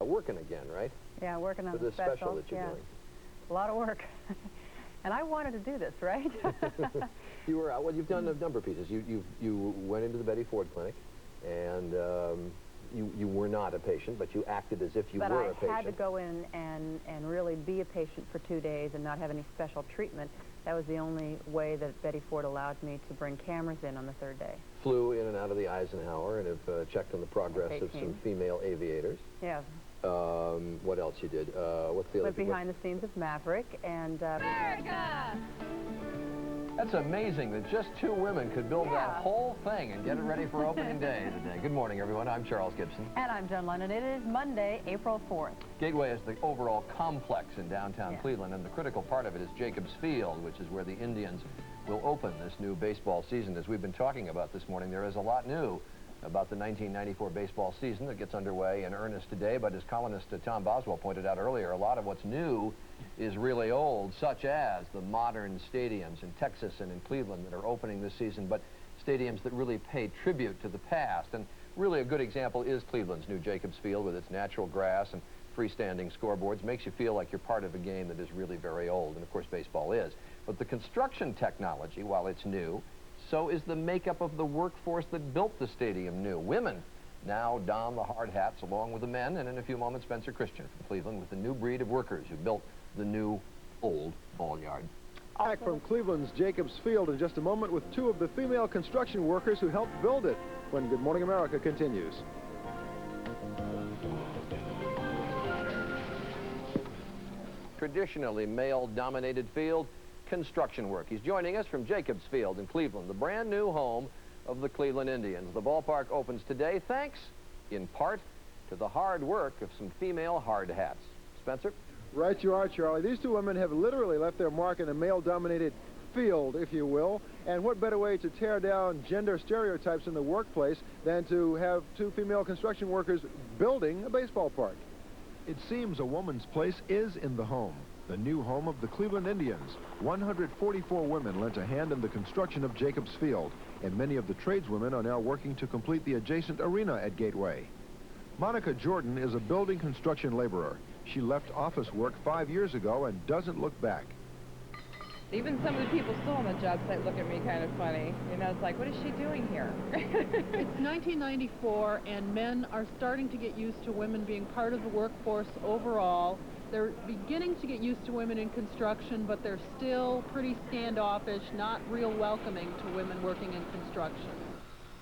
working again, right? Yeah, working on For the this special that you're yeah. doing. A lot of work. And I wanted to do this, right? You were well. You've done a number of pieces. You went into the Betty Ford Clinic, and you were not a patient, but you acted as if you were a patient. But I had to go in and really be a patient for 2 days and not have any special treatment. That was the only way that Betty Ford allowed me to bring cameras in on the 3rd day. Flew in and out of the Eisenhower and have checked on the progress of some female aviators. Yeah. What else you did? What's the other Went behind the scenes of Maverick and... America! That's amazing that just 2 women could build that whole thing and get it ready for opening day today. Good morning, everyone. I'm Charles Gibson. And I'm Joan London. It is Monday, April 4th. Gateway is the overall complex in downtown Cleveland, and the critical part of it is Jacobs Field, which is where the Indians will open this new baseball season. As we've been talking about this morning, there is a lot new about the 1994 baseball season that gets underway in earnest today, but as columnist Tom Boswell pointed out earlier, a lot of what's new is really old, such as the modern stadiums in Texas and in Cleveland that are opening this season, but stadiums that really pay tribute to the past. And really a good example is Cleveland's new Jacobs Field with its natural grass and freestanding scoreboards. Makes you feel like you're part of a game that is really very old, and of course baseball is. But the construction technology, while it's new, so is the makeup of the workforce that built the stadium new. Women now don the hard hats along with the men, and in a few moments, Spencer Christian from Cleveland with the new breed of workers who built the new old ball yard. Back from Cleveland's Jacobs Field in just a moment with 2 of the female construction workers who helped build it when Good Morning America continues. Traditionally male-dominated field, construction work. He's joining us from Jacobs Field in Cleveland, the brand new home of the Cleveland Indians. The ballpark opens today thanks, in part, to the hard work of some female hard hats. Spencer? Right you are, Charlie. These 2 women have literally left their mark in a male-dominated field, if you will. And what better way to tear down gender stereotypes in the workplace than to have 2 female construction workers building a baseball park? It seems a woman's place is in the home. The new home of the Cleveland Indians. 144 women lent a hand in the construction of Jacobs Field, and many of the tradeswomen are now working to complete the adjacent arena at Gateway. Monica Jordan is a building construction laborer. She left office work 5 years ago and doesn't look back. Even some of the people still on the job site look at me kind of funny. You know, it's like, what is she doing here? It's 1994, and men are starting to get used to women being part of the workforce overall. They're beginning to get used to women in construction, but they're still pretty standoffish, not real welcoming to women working in construction.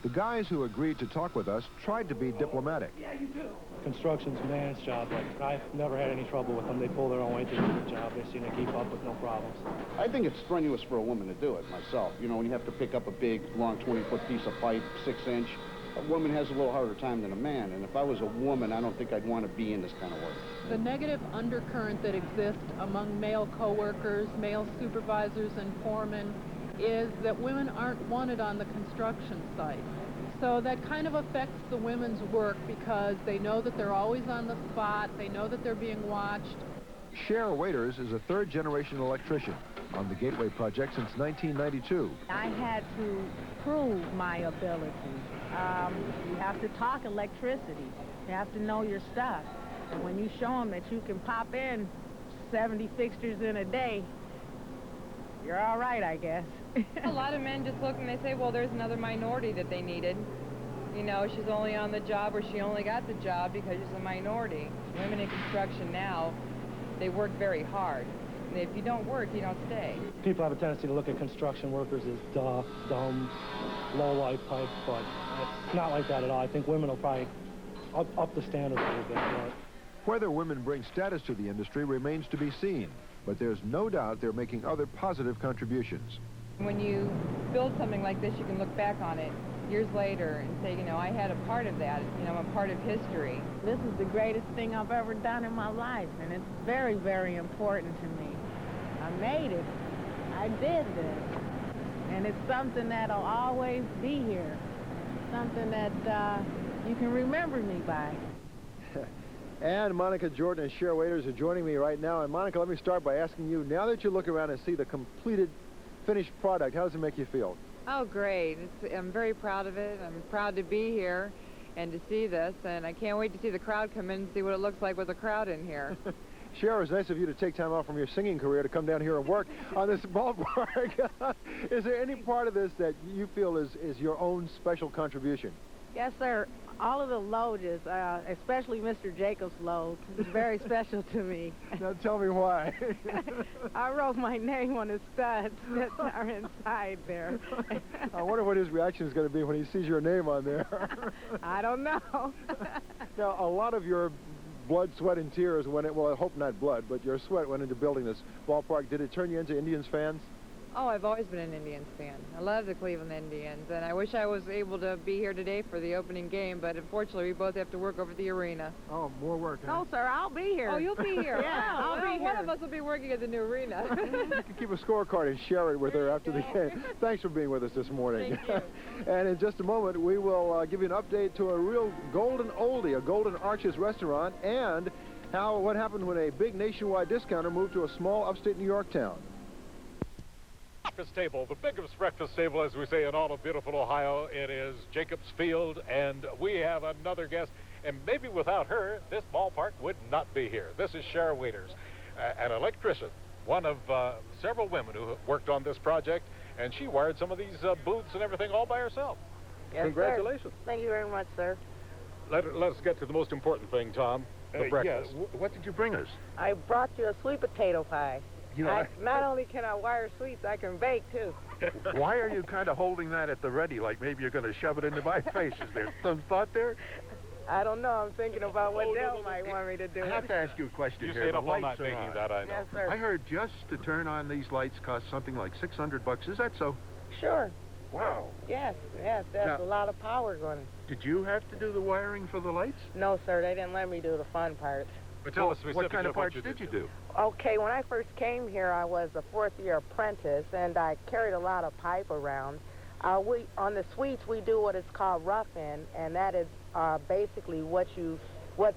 The guys who agreed to talk with us tried to be diplomatic. Yeah, you do. Construction's a man's job. Like, I've never had any trouble with them. They pull their own weight to do the job. They seem to keep up with no problems. I think it's strenuous for a woman to do it, myself. You know, when you have to pick up a big, long 20-foot piece of pipe, 6-inch, a woman has a little harder time than a man. And if I was a woman, I don't think I'd want to be in this kind of work. The negative undercurrent that exists among male coworkers, male supervisors and foremen is that women aren't wanted on the construction site. So that kind of affects the women's work because they know that they're always on the spot, they know that they're being watched. Cher Waiters is a 3rd-generation electrician on the Gateway project since 1992. I had to prove my ability. You have to talk electricity. You have to know your stuff. And when you show them that you can pop in 70 fixtures in a day, you're all right, I guess. A lot of men just look and they say, well, there's another minority that they needed. You know, she's only on the job, or she only got the job because she's a minority. Women in construction now, they work very hard. And if you don't work, you don't stay. People have a tendency to look at construction workers as dumb, low-life type, but it's not like that at all. I think women will probably up the standards a little bit. Right? Whether women bring status to the industry remains to be seen, but there's no doubt they're making other positive contributions. When you build something like this, you can look back on it years later and say, you know, I had a part of that. You know, I'm a part of history. This is the greatest thing I've ever done in my life, and it's very, very important to me. I made it. I did this. And it's something that'll always be here. Something that you can remember me by. And Monica Jordan and Cher Waiters are joining me right now. And Monica, let me start by asking you, now that you look around and see the completed finished product, how does it make you feel? Oh, great. I'm very proud of it. I'm proud to be here. and to see this, and I can't wait to see the crowd come in and see what it looks like with a crowd in here. Cher, it's nice of you to take time off from your singing career to come down here and work on this ballpark. Is there any part of this that you feel is your own special contribution? Yes, sir. All of the loges, especially Mr. Jacobs' loge, is very special to me. Now tell me why. I wrote my name on the studs that are inside there. I wonder what his reaction is going to be when he sees your name on there. I don't know. Now, a lot of your blood, sweat, and tears went in, well, I hope not blood, but your sweat went into building this ballpark. Did it turn you into Indians fans? Oh, I've always been an Indians fan. I love the Cleveland Indians, and I wish I was able to be here today for the opening game, but unfortunately we both have to work over the arena. Oh, more work, huh? No, sir, I'll be here. Oh, you'll be here? Yeah, Wow, I'll be here. One of us will be working at the new arena. You can keep a scorecard and share it with her after the game. Thanks for being with us this morning. Thank you. And in just a moment, we will give you an update to a real golden oldie, a Golden Arches restaurant, and what happened when a big nationwide discounter moved to a small upstate New York town. Breakfast table, the biggest breakfast table, as we say, in all of beautiful Ohio. It is Jacobs Field, and we have another guest, and maybe without her, this ballpark would not be here. This is Cher Waiters, an electrician, one of several women who worked on this project, and she wired some of these booths and everything all by herself. Yes, Congratulations. sir. Thank you very much, sir. Let us get to the most important thing, Tom, the breakfast. What did you bring us? I brought you a sweet potato pie. You know, Not only can I wire sweets, I can bake, too. why are you kind of holding that at the ready, like maybe you're going to shove it into my face? Is there some thought there? I don't know. I'm thinking about what Dell might want me to do. I have to ask you a question You here. stayed The up all night lights are making on. that, I know. Yes, sir. I heard just to turn on these lights cost something like $600. Is that so? Sure. Wow. Yes, that's Now- a lot of power going. Did you have to do the wiring for the lights? No, sir, they didn't let me do the fun parts. But tell us What specifically kind of parts what did you do? Okay, when I first came here, I was a fourth-year apprentice, and I carried a lot of pipe around. On the suites, we do what is called rough-in, and that is basically what's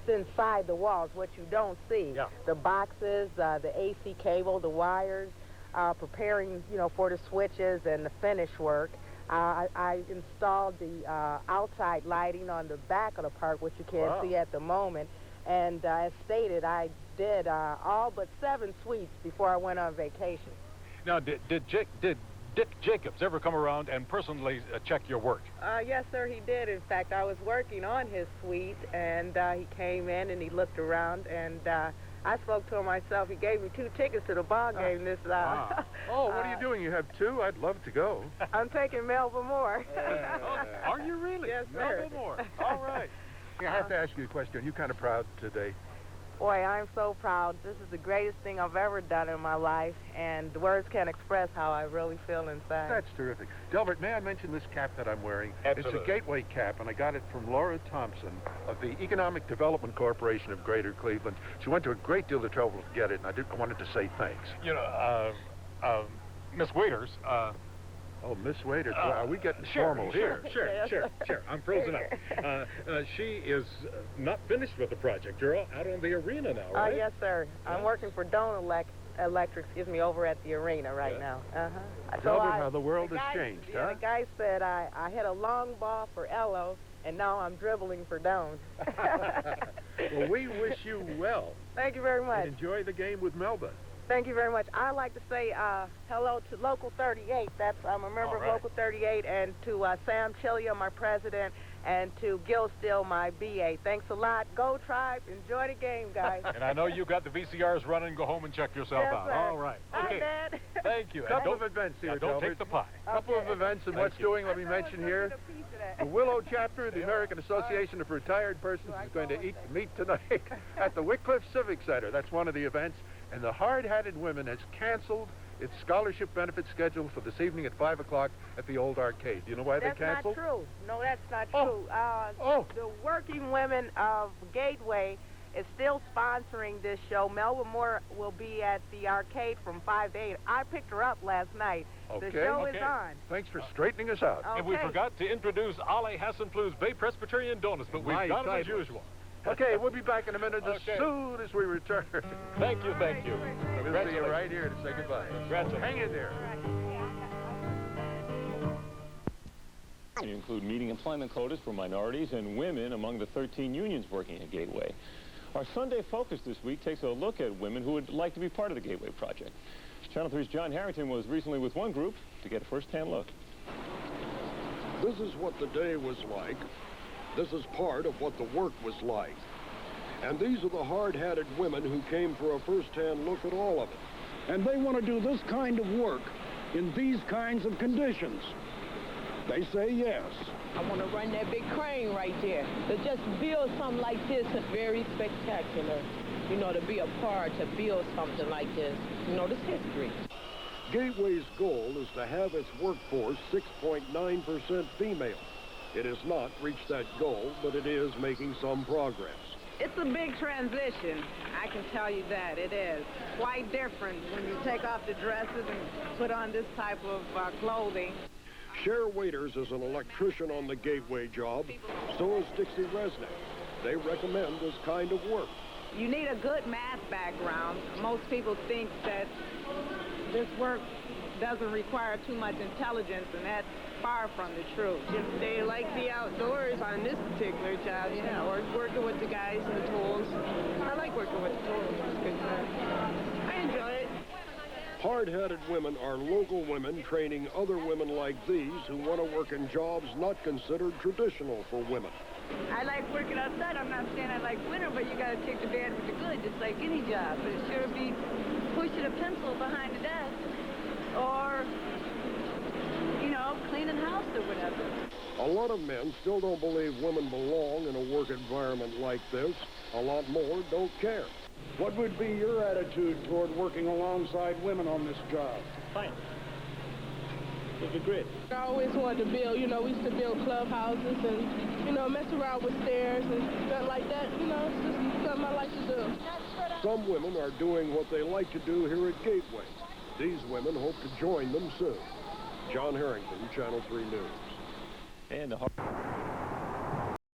inside the walls, what you don't see. Yeah. The boxes, the AC cable, the wires, preparing, for the switches and the finish work. I installed the outside lighting on the back of the park, which you can't see at the moment. And as stated, I did all but 7 suites before I went on vacation. Now, did Dick Jacobs ever come around and personally check your work? Yes, sir, he did. In fact, I was working on his suite, and he came in and he looked around, and I spoke to him myself. He gave me 2 tickets to the ball game this Oh, what are you doing? You have 2? I'd love to go. I'm taking Melba Moore. Are you really? Yes, sir. No more. All right. I have to ask you a question. Are you kind of proud today? Boy, I'm so proud. This is the greatest thing I've ever done in my life, and the words can't express how I really feel inside. That's terrific. Delbert, may I mention this cap that I'm wearing? Absolutely. It's a Gateway cap, and I got it from Laura Thompson of the Economic Development Corporation of Greater Cleveland. She went to a great deal of trouble to get it, and I wanted to say thanks. You know, Miss Waiters, Oh, Miss Waiter, are we getting formal here? Sure. I'm frozen up. She is not finished with the project. You're out on the arena now, right? Yes, sir. I'm working for Doan Electric, over at the arena right now. Delbert, how the world has changed, huh? The guy said I hit a long ball for Ello, and now I'm dribbling for Doan. Well, we wish you well. Thank you very much. And enjoy the game with Melba. Thank you very much. I'd like to say hello to Local 38. I'm a member of Local 38, and to Sam Chilia, my president, and to Gil Still, my BA. Thanks a lot. Go Tribe. Enjoy the game, guys. And I know you've got the VCRs running. Go home and check yourself Yes, out. sir. All right. Hi, Okay. Dad. Thank you. And Couple don't- of events here, Don't Delbert. take the pie. Couple of events and what's doing, let me mention here. The Willow chapter of the American Association of Retired Persons is going to meet tonight at the Wycliffe Civic Center. That's one of the events. And the Hard-Hatted Women has canceled its scholarship benefit schedule for this evening at 5 o'clock at the old arcade. Do you know why they canceled? That's not true. No, that's not Oh. true. The Working Women of Gateway is still sponsoring this show. Melba Moore will be at the arcade from 5 to 8. I picked her up last night. Okay. The show is Okay. on. Thanks for straightening us out. And we Okay. forgot to introduce Ale Hassenplu's Bay Presbyterian Donuts, but we've My done it as title. usual. Okay, we'll be back in a minute as Okay. soon as we return. Thank you. We'll see you right here to say goodbye. Congratulations. Hang in there. They include meeting employment quotas for minorities and women among the 13 unions working at Gateway. Our Sunday Focus this week takes a look at women who would like to be part of the Gateway Project. Channel 3's John Harrington was recently with one group to get a first-hand look. This is what the day was like. This is part of what the work was like. And these are the hard-hatted women who came for a first-hand look at all of it. And they want to do this kind of work in these kinds of conditions. They say yes. I want to run that big crane right there. To just build something like this is very spectacular. You know, to be a part, to build something like this. You know, this history. Gateway's goal is to have its workforce 6.9% female. It has not reached that goal, but it is making some progress. It's a big transition. I can tell you that. It is quite different when you take off the dresses and put on this type of clothing. Cher Waiters is an electrician on the Gateway job. So is Dixie Resnick. They recommend this kind of work. You need a good math background. Most people think that this work doesn't require too much intelligence, and that's far from the truth. If they like the outdoors on this particular job, yeah, or working with the guys and the tools. I like working with the tools. It's good time. I enjoy it. Hard-headed women are local women training other women like these who want to work in jobs not considered traditional for women. I like working outside. I'm not saying I like winter, but you got to take the bad with the good, just like any job. But it sure be pushing a pencil behind the desk or, you know, cleaning house or whatever. A lot of men still don't believe women belong in a work environment like this. A lot more don't care. What would be your attitude toward working alongside women on this job? Fine. It'd be great. I always wanted to build, you know, we used to build clubhouses and, you know, mess around with stairs and stuff like that. You know, it's just something I like to do. Some women are doing what they like to do here at Gateway. These women hope to join them soon. John Harrington, Channel 3 News. And